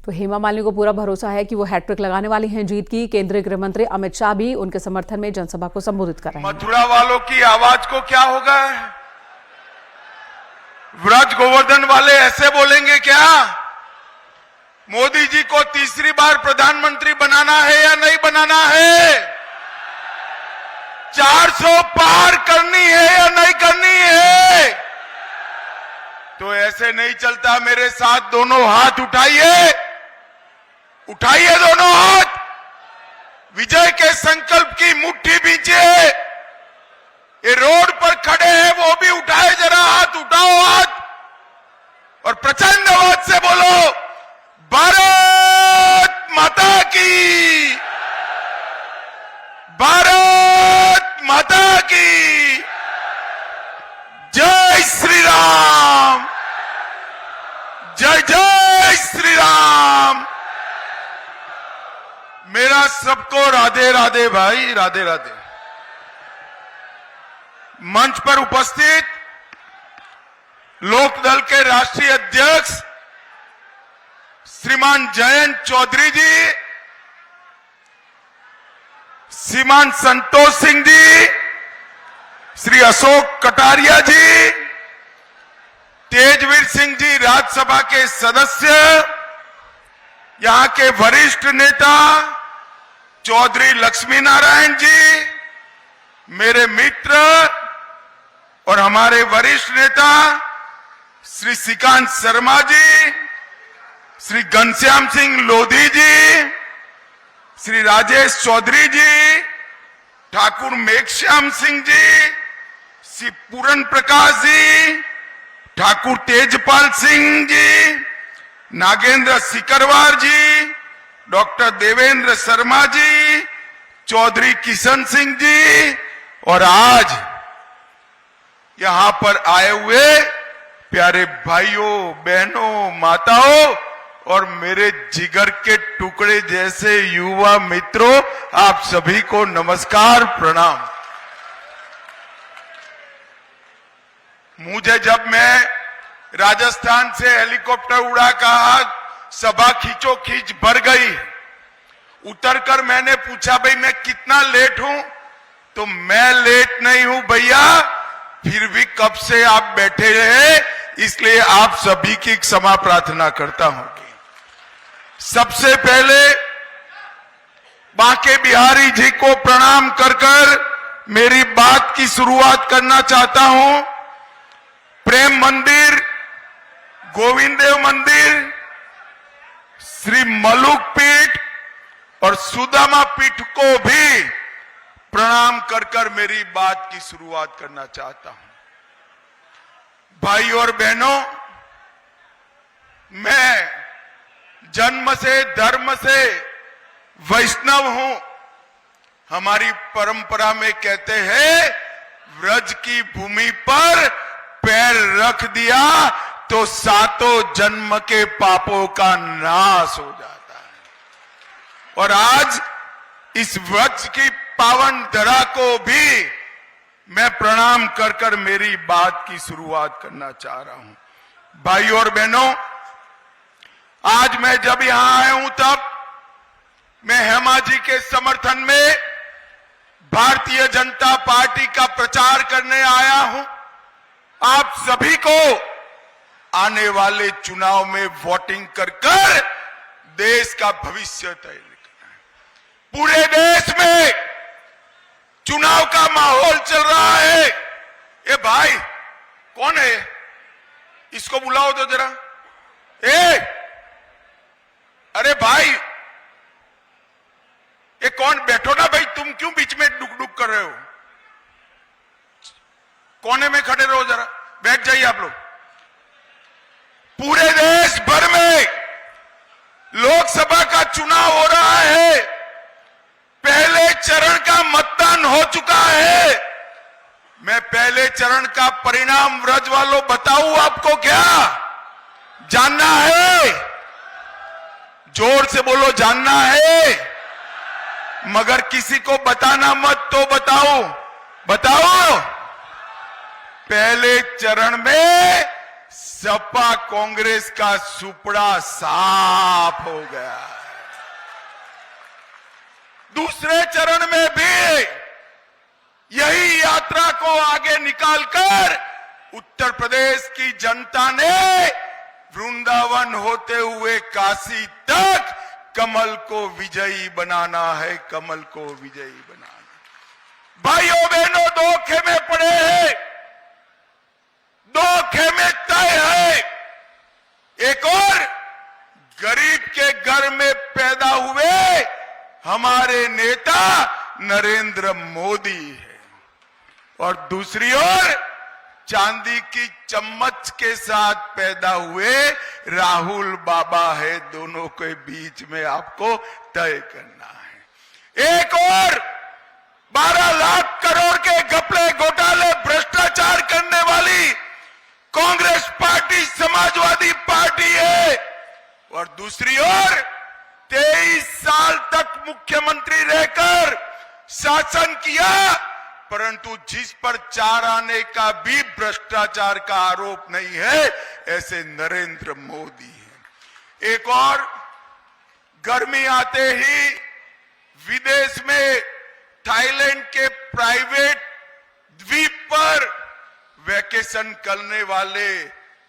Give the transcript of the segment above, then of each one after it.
तो हेमा मालिनी को पूरा भरोसा है कि वो हैट्रिक लगाने वाली हैं जीत की। केंद्रीय गृह मंत्री अमित शाह भी उनके समर्थन में जनसभा को संबोधित कर रहे हैं। मथुरा वालों की आवाज को क्या होगा? व्रज गोवर्धन वाले ऐसे बोलेंगे क्या? मोदी जी को तीसरी बार प्रधानमंत्री बनाना है या नहीं बनाना है? 400 पार करनी है या नहीं करनी है? तो ऐसे नहीं चलता। मेरे साथ दोनों हाथ उठाइए, उठाइए दोनों हाथ, विजय के संकल्प की मुट्ठी बीजिए। ये रोड पर खड़े हैं वो भी उठाए, जरा हाथ उठाओ हाथ, और प्रचंड आवाज से बोलो भारत माता की, भारत माता की जय श्री राम, जय जय श्री राम। मेरा सबको राधे राधे भाई, राधे राधे। मंच पर उपस्थित लोकदल के राष्ट्रीय अध्यक्ष श्रीमान जयंत चौधरी जी, श्रीमान संतोष सिंह जी, श्री अशोक कटारिया जी, तेजवीर सिंह जी राज्यसभा के सदस्य, यहां के वरिष्ठ नेता चौधरी लक्ष्मी नारायण जी, मेरे मित्र और हमारे वरिष्ठ नेता श्री श्रीकांत शर्मा जी, श्री घनश्याम सिंह लोधी जी, श्री राजेश चौधरी जी, ठाकुर मेघश्याम सिंह जी, श्री पूरन प्रकाश जी, ठाकुर तेजपाल सिंह जी, नागेंद्र सिकरवार जी, डॉक्टर देवेंद्र शर्मा जी, चौधरी किशन सिंह जी, और आज यहां पर आए हुए प्यारे भाइयों बहनों माताओं और मेरे जिगर के टुकड़े जैसे युवा मित्रों, आप सभी को नमस्कार प्रणाम। मुझे जब मैं राजस्थान से हेलीकॉप्टर उड़ा कहा सभा खींचो खींच भर गई, उतरकर मैंने पूछा भाई मैं कितना लेट हूं? तो मैं लेट नहीं हूं भैया, फिर भी कब से आप बैठे रहे, इसलिए आप सभी की क्षमा प्रार्थना करता हूं। सबसे पहले बांके बिहारी जी को प्रणाम कर मेरी बात की शुरुआत करना चाहता हूं। प्रेम मंदिर, गोविंद देव मंदिर, श्री मलुक पीठ और सुदामा पीठ को भी प्रणाम कर मेरी बात की शुरुआत करना चाहता हूं। भाई और बहनों, मैं जन्म से धर्म से वैष्णव हूं। हमारी परंपरा में कहते हैं व्रज की भूमि पर पैर रख दिया तो सातों जन्म के पापों का नाश हो जाता है। और आज इस व्रज की पावन धरा को भी मैं प्रणाम कर मेरी बात की शुरुआत करना चाह रहा हूं। भाई और बहनों, आज मैं जब यहां आया हूं तब मैं हेमा जी के समर्थन में भारतीय जनता पार्टी का प्रचार करने आया हूं। आप सभी को आने वाले चुनाव में वोटिंग कर देश का भविष्य तय करना है। पूरे देश में चुनाव का माहौल चल रहा है। ए भाई कौन है? इसको बुलाओ तो जरा। अरे भाई ये कौन? बैठो ना भाई, तुम क्यों बीच में डुक कर रहे हो? कोने में खड़े रहो, जरा बैठ जाइए आप लोग। पूरे देश भर में लोकसभा का चुनाव हो रहा है। पहले चरण का मतदान हो चुका है। मैं पहले चरण का परिणाम व्रज वालों बताऊं आपको? क्या जानना है? जोर से बोलो, जानना है? मगर किसी को बताना मत, तो बताओ। पहले चरण में सपा कांग्रेस का सुपड़ा साफ हो गया है। दूसरे चरण में भी यही यात्रा को आगे निकालकर उत्तर प्रदेश की जनता ने वृंदावन होते हुए काशी तक कमल को विजयी बनाना है, कमल को विजयी बनाना। भाइयों बहनों, दो खेमे पड़े हैं, दो खेमे तय है। एक और गरीब के घर में पैदा हुए हमारे नेता नरेंद्र मोदी है, और दूसरी ओर चांदी की चम्मच के साथ पैदा हुए राहुल बाबा है। दोनों के बीच में आपको तय करना है। एक और 12 लाख करोड़ के घपले घोटाले भ्रष्टाचार करने वाली कांग्रेस पार्टी समाजवादी पार्टी है, और दूसरी ओर 23 साल तक मुख्यमंत्री रहकर शासन किया, परंतु जिस पर 4 आने का भी भ्रष्टाचार का आरोप नहीं है, ऐसे नरेंद्र मोदी है। एक और गर्मी आते ही विदेश में थाईलैंड के प्राइवेट द्वीप पर वैकेशन करने वाले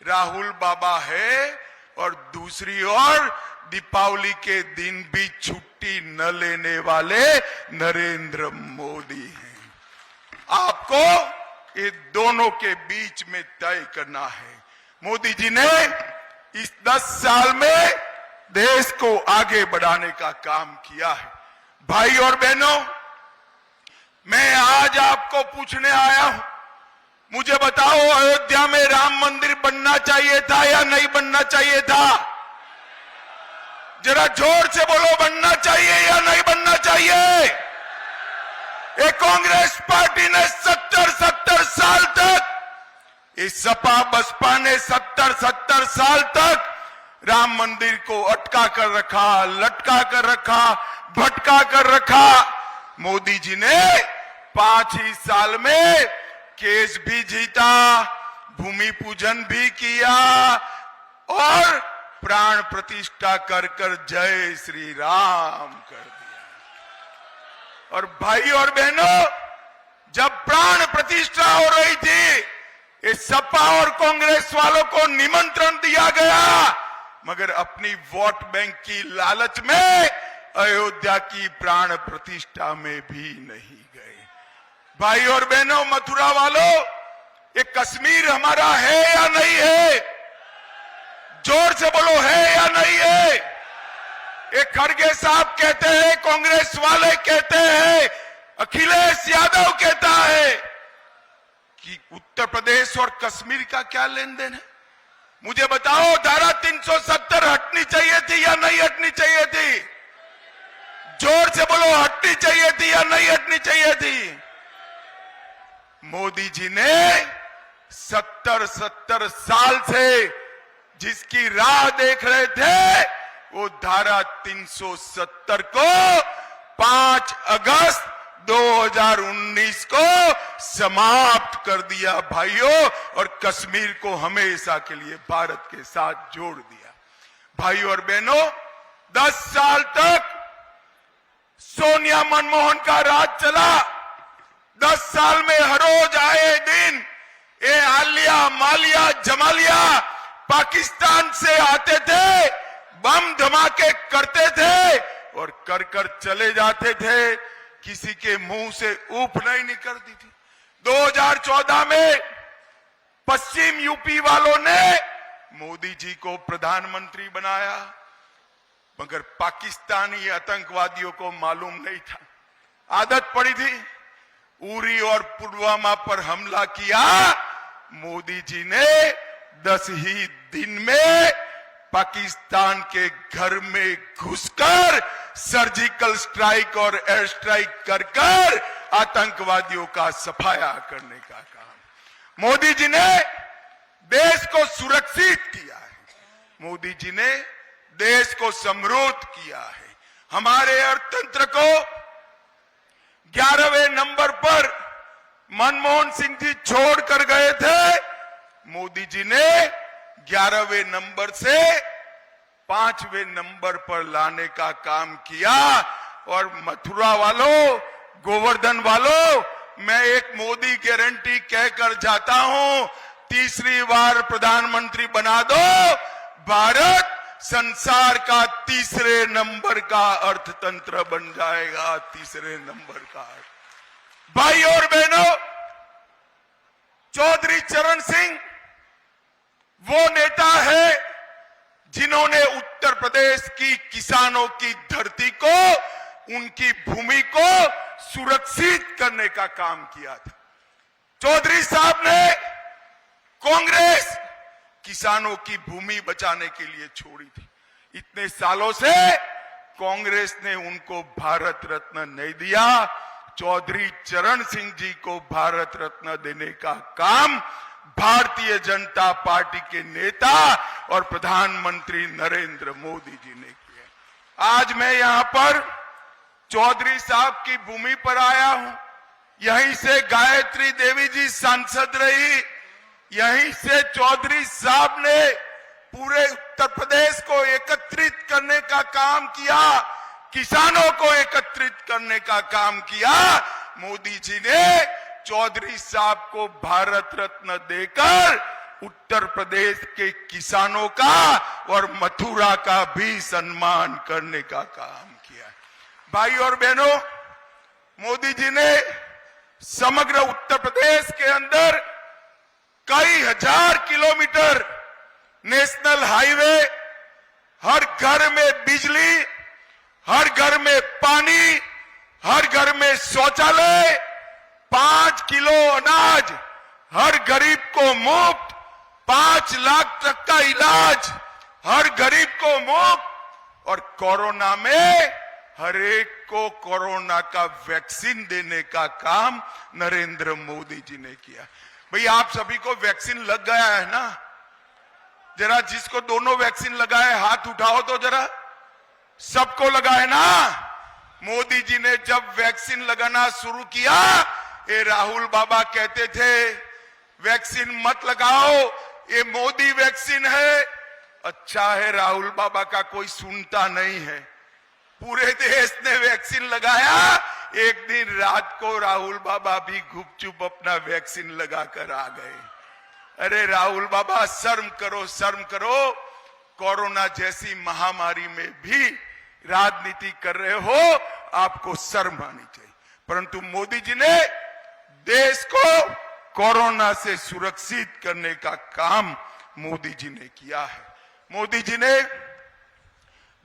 राहुल बाबा है, और दूसरी ओर दीपावली के दिन भी छुट्टी न लेने वाले नरेंद्र मोदी हैं। आपको ये दोनों के बीच में तय करना है। मोदी जी ने इस 10 साल में देश को आगे बढ़ाने का काम किया है। भाई और बहनों, मैं आज आपको पूछने आया हूं, मुझे बताओ, अयोध्या में राम मंदिर बनना चाहिए था या नहीं बनना चाहिए था? जरा जोर से बोलो, बनना चाहिए या नहीं बनना चाहिए? एक कांग्रेस पार्टी ने 70 साल तक, इस सपा बसपा ने 70 साल तक राम मंदिर को अटका कर रखा, लटका कर रखा, भटका कर रखा। मोदी जी ने 5 ही साल में केस भी जीता, भूमि पूजन भी किया और प्राण प्रतिष्ठा कर जय श्री राम कर दिया। और भाई और बहनों, जब प्राण प्रतिष्ठा हो रही थी, इस सपा और कांग्रेस वालों को निमंत्रण दिया गया, मगर अपनी वोट बैंक की लालच में अयोध्या की प्राण प्रतिष्ठा में भी नहीं गए। भाई और बहनों, मथुरा वालों, ये कश्मीर हमारा है या नहीं है? जोर से बोलो, है या नहीं है? एक खड़गे साहब कहते हैं, कांग्रेस वाले कहते हैं, अखिलेश यादव कहता है कि उत्तर प्रदेश और कश्मीर का क्या लेन देन है? मुझे बताओ, धारा 370 हटनी चाहिए थी या नहीं हटनी चाहिए थी? जोर से बोलो, हटनी चाहिए थी या नहीं हटनी चाहिए थी? मोदी जी ने 70 साल से जिसकी राह देख रहे थे, वो धारा 370 को 5 अगस्त 2019 को समाप्त कर दिया भाइयों, और कश्मीर को हमेशा के लिए भारत के साथ जोड़ दिया। भाइयों और बहनों, 10 साल तक सोनिया मनमोहन का राज चला। 10 साल में हर रोज आए दिन ये आलिया मालिया जमालिया पाकिस्तान से आते थे, बम धमाके करते थे और कर चले जाते थे, किसी के मुंह से ऊप नहीं निकलती थी। 2014 में पश्चिम यूपी वालों ने मोदी जी को प्रधानमंत्री बनाया, मगर पाकिस्तानी आतंकवादियों को मालूम नहीं था, आदत पड़ी थी। उरी और पुलवामा पर हमला किया, मोदी जी ने 10 ही दिन में पाकिस्तान के घर में घुसकर सर्जिकल स्ट्राइक और एयर स्ट्राइक कर आतंकवादियों का सफाया करने का काम मोदी जी ने देश को सुरक्षित किया है। मोदी जी ने देश को समृद्ध किया है। हमारे अर्थतंत्र को 11वें नंबर पर मनमोहन सिंह जी छोड़ कर गए थे, मोदी जी ने 11वें नंबर से 5वें नंबर पर लाने का काम किया। और मथुरा वालों, गोवर्धन वालों, मैं एक मोदी गारंटी कहकर जाता हूं, तीसरी बार प्रधानमंत्री बना दो, भारत संसार का तीसरे नंबर का अर्थतंत्र बन जाएगा। तीसरे नंबर का। भाई और बहनों, चौधरी चरण सिंह वो नेता है जिन्होंने उत्तर प्रदेश की किसानों की धरती को, उनकी भूमि को सुरक्षित करने का काम किया था। चौधरी साहब ने कांग्रेस किसानों की भूमि बचाने के लिए छोड़ी थी। इतने सालों से कांग्रेस ने उनको भारत रत्न नहीं दिया। चौधरी चरण सिंह जी को भारत रत्न देने का काम भारतीय जनता पार्टी के नेता और प्रधानमंत्री नरेंद्र मोदी जी ने किया। आज मैं यहां पर चौधरी साहब की भूमि पर आया हूं। यहीं से गायत्री देवी जी सांसद रही, यहीं से चौधरी साहब ने पूरे उत्तर प्रदेश को एकत्रित करने का काम किया, किसानों को एकत्रित करने का काम किया। मोदी जी ने चौधरी साहब को भारत रत्न देकर उत्तर प्रदेश के किसानों का और मथुरा का भी सम्मान करने का काम किया। भाई और बहनों, मोदी जी ने समग्र उत्तर प्रदेश के अंदर कई हजार किलोमीटर नेशनल हाईवे, हर घर में बिजली, हर घर में पानी, हर घर में शौचालय, 5 किलो अनाज हर गरीब को मुफ्त, 5 लाख तक का इलाज हर गरीब को मुफ्त, और कोरोना में हर एक को कोरोना का वैक्सीन देने का काम नरेंद्र मोदी जी ने किया। भाई आप सभी को वैक्सीन लग गया है ना? जरा जिसको दोनों वैक्सीन लगाए हाथ उठाओ तो जरा। सबको लगा है ना? मोदी जी ने जब वैक्सीन लगाना शुरू किया, ये राहुल बाबा कहते थे वैक्सीन मत लगाओ, ये मोदी वैक्सीन है। अच्छा है राहुल बाबा का कोई सुनता नहीं है। पूरे देश ने वैक्सीन लगाया। एक दिन रात को राहुल बाबा भी गुपचुप अपना वैक्सीन लगाकर आ गए। अरे राहुल बाबा शर्म करो, शर्म करो। कोरोना जैसी महामारी में भी राजनीति कर रहे हो, आपको शर्म आनी चाहिए। परंतु मोदी जी ने देश को कोरोना से सुरक्षित करने का काम मोदी जी ने किया है। मोदी जी ने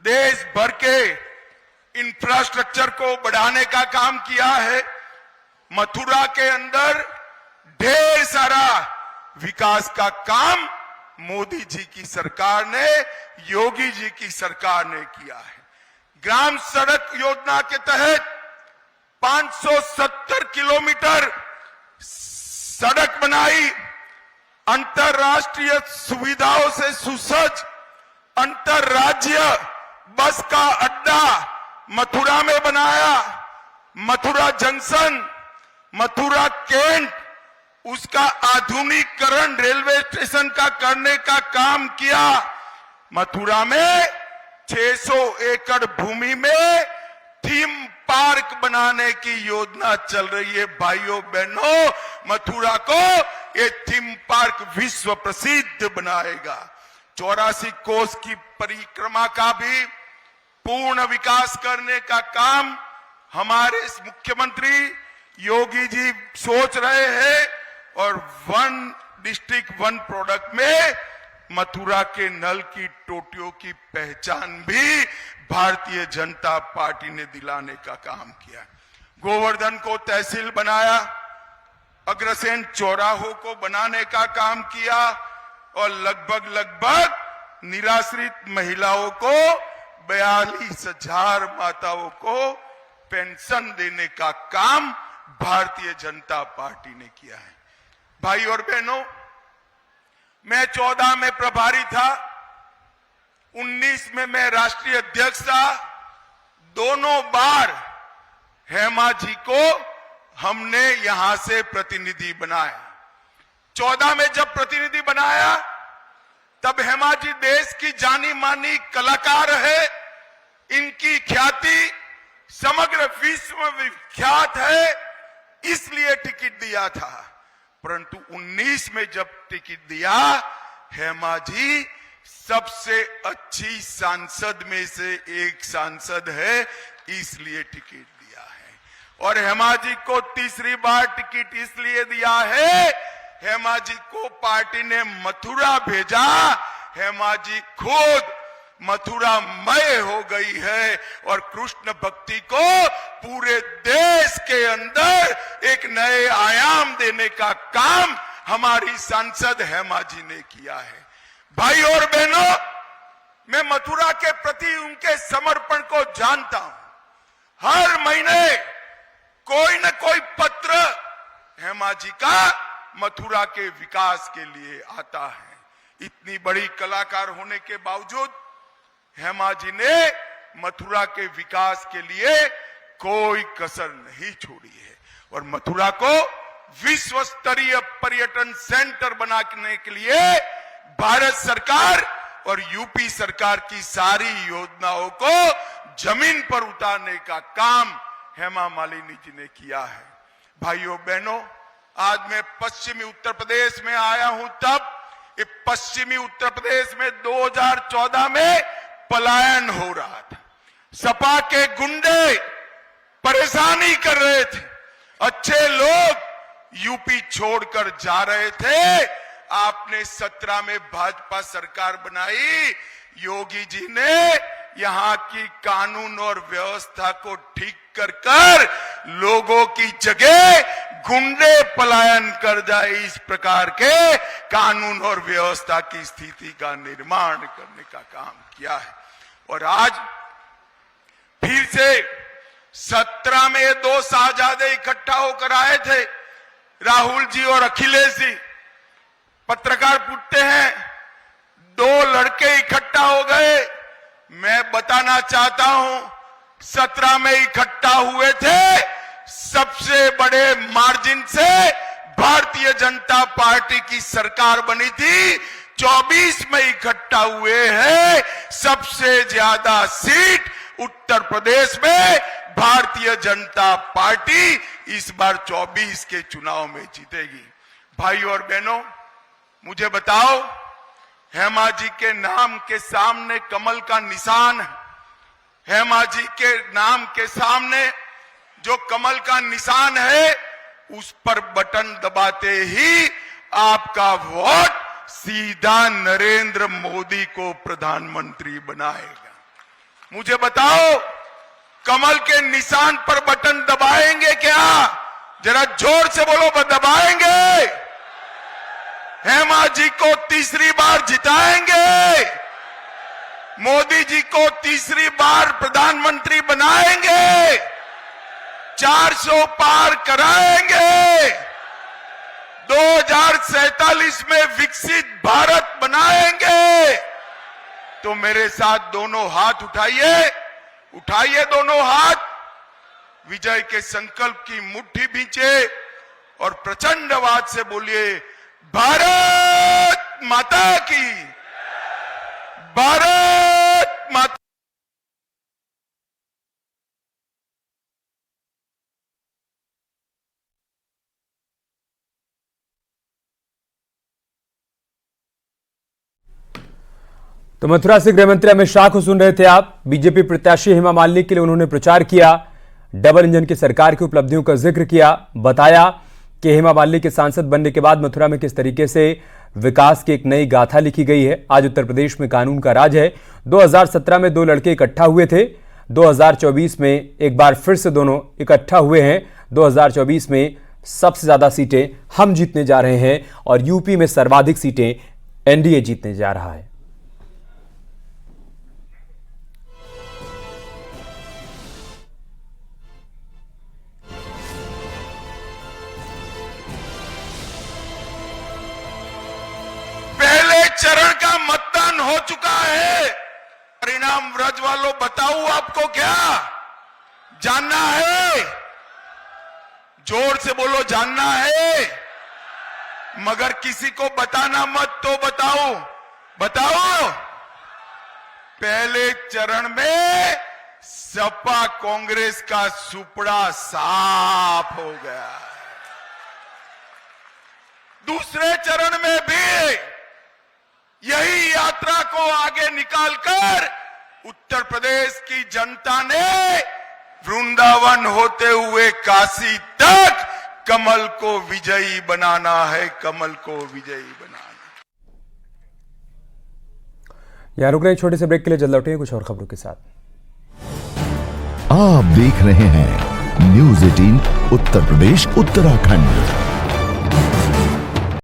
देश भर के इंफ्रास्ट्रक्चर को बढ़ाने का काम किया है। मथुरा के अंदर ढेर सारा विकास का काम मोदी जी की सरकार ने, योगी जी की सरकार ने किया है। ग्राम सड़क योजना के तहत 570 किलोमीटर सड़क बनाई, अंतरराष्ट्रीय सुविधाओं से सुसज्ज अंतरराज्य बस का अड्डा मथुरा में बनाया। मथुरा जंक्शन, मथुरा कैंट, उसका आधुनिकीकरण रेलवे स्टेशन का करने का काम किया। मथुरा में 600 एकड़ भूमि में थीम पार्क बनाने की योजना चल रही है। भाइयों बहनों, मथुरा को ये थीम पार्क विश्व प्रसिद्ध बनाएगा। 84 कोस की परिक्रमा का भी पूर्ण विकास करने का काम हमारे मुख्यमंत्री योगी जी सोच रहे हैं। और 1 डिस्ट्रिक्ट 1 प्रोडक्ट में मथुरा के नल की टोटियों की पहचान भी भारतीय जनता पार्टी ने दिलाने का काम किया। गोवर्धन को तहसील बनाया, अग्रसेन चौराहों को बनाने का काम किया, और लगभग निराश्रित महिलाओं को 42,000 माताओं को पेंशन देने का काम भारतीय जनता पार्टी ने किया है। भाई और बहनों, मैं 14 में प्रभारी था, 19 में मैं राष्ट्रीय अध्यक्ष था। दोनों बार हेमा जी को हमने यहां से प्रतिनिधि बनाया। 14 में जब प्रतिनिधि बनाया तब हेमा जी देश की जानी मानी कलाकार है, इनकी ख्याति समग्र विश्व में विख्यात है, इसलिए टिकट दिया था। परंतु 19 में जब टिकट दिया, हेमा जी सबसे अच्छी सांसद में से एक सांसद है, इसलिए टिकट दिया है। और हेमा जी को तीसरी बार टिकट इसलिए दिया है, हेमा जी को पार्टी ने मथुरा भेजा, हेमा जी खुद मथुरामय हो गई है और कृष्ण भक्ति को पूरे देश के अंदर एक नए आयाम देने का काम हमारी सांसद हेमा जी ने किया है। भाई और बहनों, मैं मथुरा के प्रति उनके समर्पण को जानता हूं। हर महीने कोई न कोई पत्र हेमा जी का मथुरा के विकास के लिए आता है। इतनी बड़ी कलाकार होने के बावजूद हेमा जी ने मथुरा के विकास के लिए कोई कसर नहीं छोड़ी है और मथुरा को विश्व स्तरीय पर्यटन सेंटर बनाने के लिए भारत सरकार और यूपी सरकार की सारी योजनाओं को जमीन पर उतारने का काम हेमा मालिनी जी ने किया है। भाइयों बहनों, आज मैं पश्चिमी उत्तर प्रदेश में आया हूं, तब ये पश्चिमी उत्तर प्रदेश में 2014 में पलायन हो रहा था। सपा के गुंडे परेशानी कर रहे थे, अच्छे लोग यूपी छोड़कर जा रहे थे। आपने 17 में भाजपा सरकार बनाई, योगी जी ने यहां की कानून और व्यवस्था को ठीक कर लोगों की जगह गुंडे पलायन कर जाए, इस प्रकार के कानून और व्यवस्था की स्थिति का निर्माण करने का काम किया है। और आज फिर से 17 में 2 साहजादे इकट्ठा होकर आए थे, राहुल जी और अखिलेश जी। पत्रकार पूछते हैं 2 लड़के इकट्ठा हो गए। मैं बताना चाहता हूं 17 में इकट्ठा हुए थे, सबसे बड़े मार्जिन से भारतीय जनता पार्टी की सरकार बनी थी। 24 में इकट्ठा हुए हैं, सबसे ज्यादा सीट उत्तर प्रदेश में भारतीय जनता पार्टी इस बार 24 के चुनाव में जीतेगी। भाई और बहनों, मुझे बताओ, हेमा जी के नाम के सामने कमल का निशान है। हेमा जी के नाम के सामने जो कमल का निशान है, उस पर बटन दबाते ही आपका वोट सीधा नरेंद्र मोदी को प्रधानमंत्री बनाएगा। मुझे बताओ, कमल के निशान पर बटन दबाएंगे क्या? जरा जोर से बोलो, दबाएंगे? हेमा जी को तीसरी बार जिताएंगे? मोदी जी को तीसरी बार प्रधानमंत्री बनाएंगे? 400 पार कराएंगे? 2047 में विकसित भारत बनाएंगे? तो मेरे साथ दोनों हाथ उठाइए, उठाइए दोनों हाथ, विजय के संकल्प की मुट्ठी भींचे और प्रचंड आवाज से बोलिए, भारत माता की, भारत माता। तो मथुरा से गृह मंत्री अमित शाह को सुन रहे थे आप। बीजेपी प्रत्याशी हेमा मालिनी के लिए उन्होंने प्रचार किया, डबल इंजन की सरकार की उपलब्धियों का जिक्र किया, बताया कि हेमा मालिनी के सांसद बनने के बाद मथुरा में किस तरीके से विकास की एक नई गाथा लिखी गई है। आज उत्तर प्रदेश में कानून का राज है। 2017 में 2 लड़के इकट्ठा हुए थे, 2024 में एक बार फिर से दोनों इकट्ठा हुए हैं। 2024 में सबसे ज्यादा सीटें हम जीतने जा रहे हैं और यूपी में सर्वाधिक सीटें एनडीए जीतने जा रहा है। चरण का मतदान हो चुका है। परिणाम व्रज वालों बताऊं आपको, क्या जानना है? जोर से बोलो, जानना है? मगर किसी को बताना मत, तो बताओ बताओ, पहले चरण में सपा कांग्रेस का सुपड़ा साफ हो गया है। दूसरे चरण में भी यही यात्रा को आगे निकालकर उत्तर प्रदेश की जनता ने वृंदावन होते हुए काशी तक कमल को विजयी बनाना है, कमल को विजयी बनाना। यहां रुक रहे हैं छोटे से ब्रेक के लिए, जल्द लौटेंगे कुछ और खबरों के साथ। आप देख रहे हैं न्यूज़ 18 उत्तर प्रदेश उत्तराखंड।